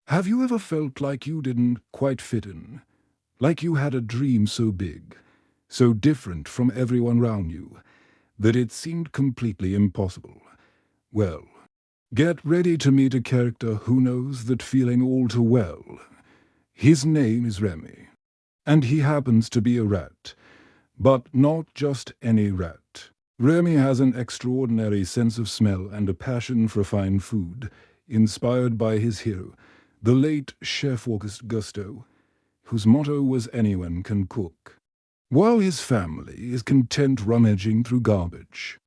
Have you ever felt like you didn't quite fit in? Like you had a dream so big, so different from everyone around you, that it seemed completely impossible? Well, get ready to meet a character who knows that feeling all too well. His name is Remy, and he happens to be a rat, but not just any rat. Remy has an extraordinary sense of smell and a passion for fine food, inspired by his hero, the late Chef Auguste Gusteau, whose motto was anyone can cook. While his family is content rummaging through garbage,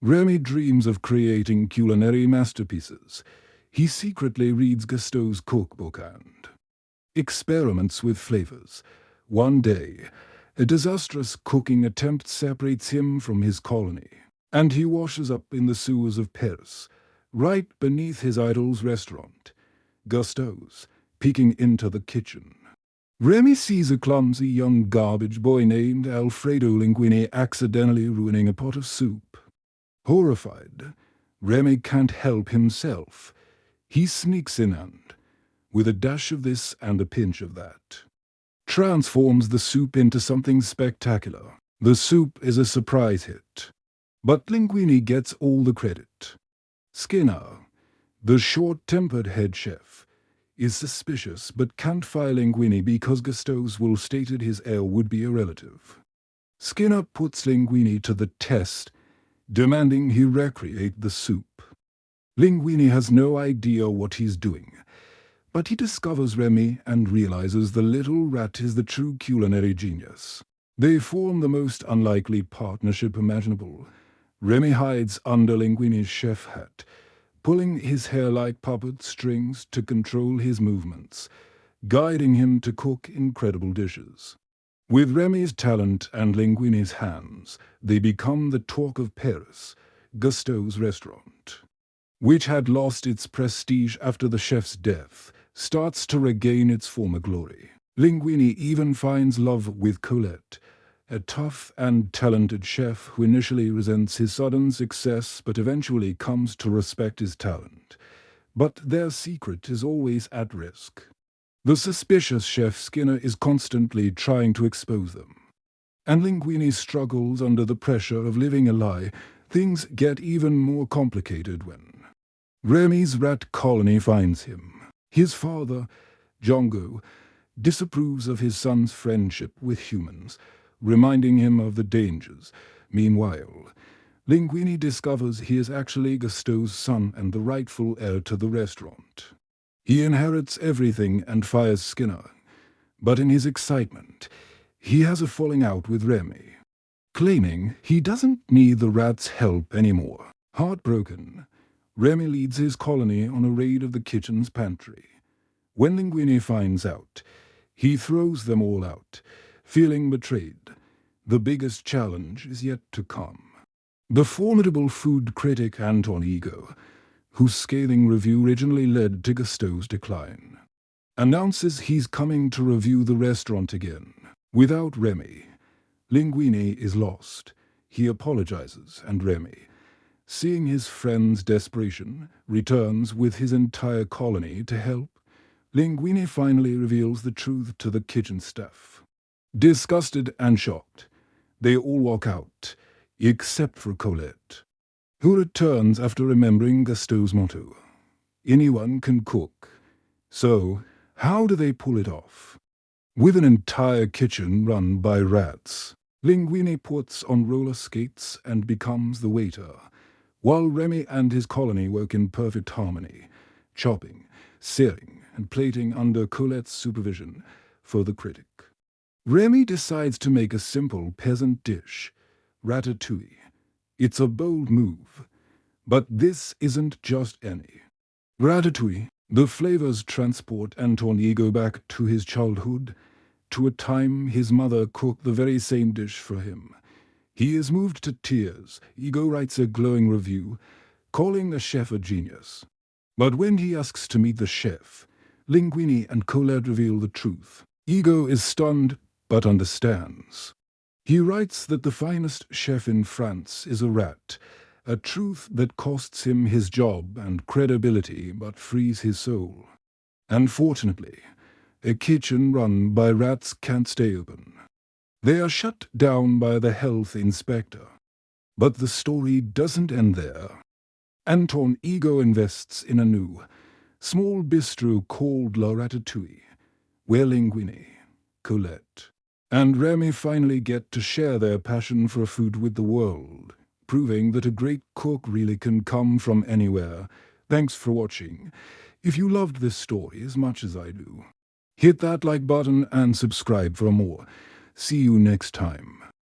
Remy dreams of creating culinary masterpieces. He secretly reads Gusteau's cookbook and experiments with flavors. One day, a disastrous cooking attempt separates him from his colony, and he washes up in the sewers of Paris, right beneath his idol's restaurant, Gusteau's, peeking into the kitchen. Remy sees a clumsy young garbage boy named Alfredo Linguini accidentally ruining a pot of soup. Horrified, Remy can't help himself. He sneaks in and, with a dash of this and a pinch of that, transforms the soup into something spectacular. The soup is a surprise hit, but Linguini gets all the credit. Skinner, the short-tempered head chef, is suspicious but can't fire Linguini because Gusteau's will stated his heir would be a relative. Skinner puts Linguini to the test, demanding he recreate the soup. Linguini has no idea what he's doing, but he discovers Remy and realizes the little rat is the true culinary genius. They form the most unlikely partnership imaginable. Remy hides under Linguini's chef hat, pulling his hair like puppet strings to control his movements, guiding him to cook incredible dishes. With Remy's talent and Linguini's hands, they become the talk of Paris, Gusteau's restaurant, which had lost its prestige after the chef's death, starts to regain its former glory. Linguini even finds love with Colette, a tough and talented chef who initially resents his sudden success but eventually comes to respect his talent. But their secret is always at risk. The suspicious chef Skinner is constantly trying to expose them. And Linguini struggles under the pressure of living a lie. Things get even more complicated when Remy's rat colony finds him. His father, Django, disapproves of his son's friendship with humans, reminding him of the dangers. Meanwhile, Linguini discovers he is actually Gusteau's son and the rightful heir to the restaurant. He inherits everything and fires Skinner, but in his excitement, he has a falling out with Remy, claiming he doesn't need the rat's help anymore. Heartbroken, Remy leads his colony on a raid of the kitchen's pantry. When Linguini finds out, he throws them all out, feeling betrayed. The biggest challenge is yet to come. The formidable food critic Anton Ego, whose scathing review originally led to Gusteau's decline, announces he's coming to review the restaurant again. Without Remy, Linguini is lost. He apologizes, and Remy, seeing his friend's desperation, returns with his entire colony to help. Linguini finally reveals the truth to the kitchen staff. Disgusted and shocked, they all walk out, except for Colette, who returns after remembering Gusteau's motto: anyone can cook. So, how do they pull it off? With an entire kitchen run by rats, Linguini puts on roller skates and becomes the waiter, while Remy and his colony work in perfect harmony, chopping, searing, and plating under Colette's supervision for the critic. Remy decides to make a simple peasant dish, Ratatouille. It's a bold move, but this isn't just any. Ratatouille, the flavors transport Anton Ego back to his childhood, to a time his mother cooked the very same dish for him. He is moved to tears. Ego writes a glowing review, calling the chef a genius. But when he asks to meet the chef, Linguini and Colette reveal the truth. Ego is stunned, but understands. He writes that the finest chef in France is a rat, a truth that costs him his job and credibility but frees his soul. Unfortunately, a kitchen run by rats can't stay open. They are shut down by the health inspector. But the story doesn't end there. Anton Ego invests in a new, small bistro called La Ratatouille, where Linguini, Colette, and Remy finally get to share their passion for food with the world, proving that a great cook really can come from anywhere. Thanks for watching. If you loved this story as much as I do, hit that like button and subscribe for more. See you next time.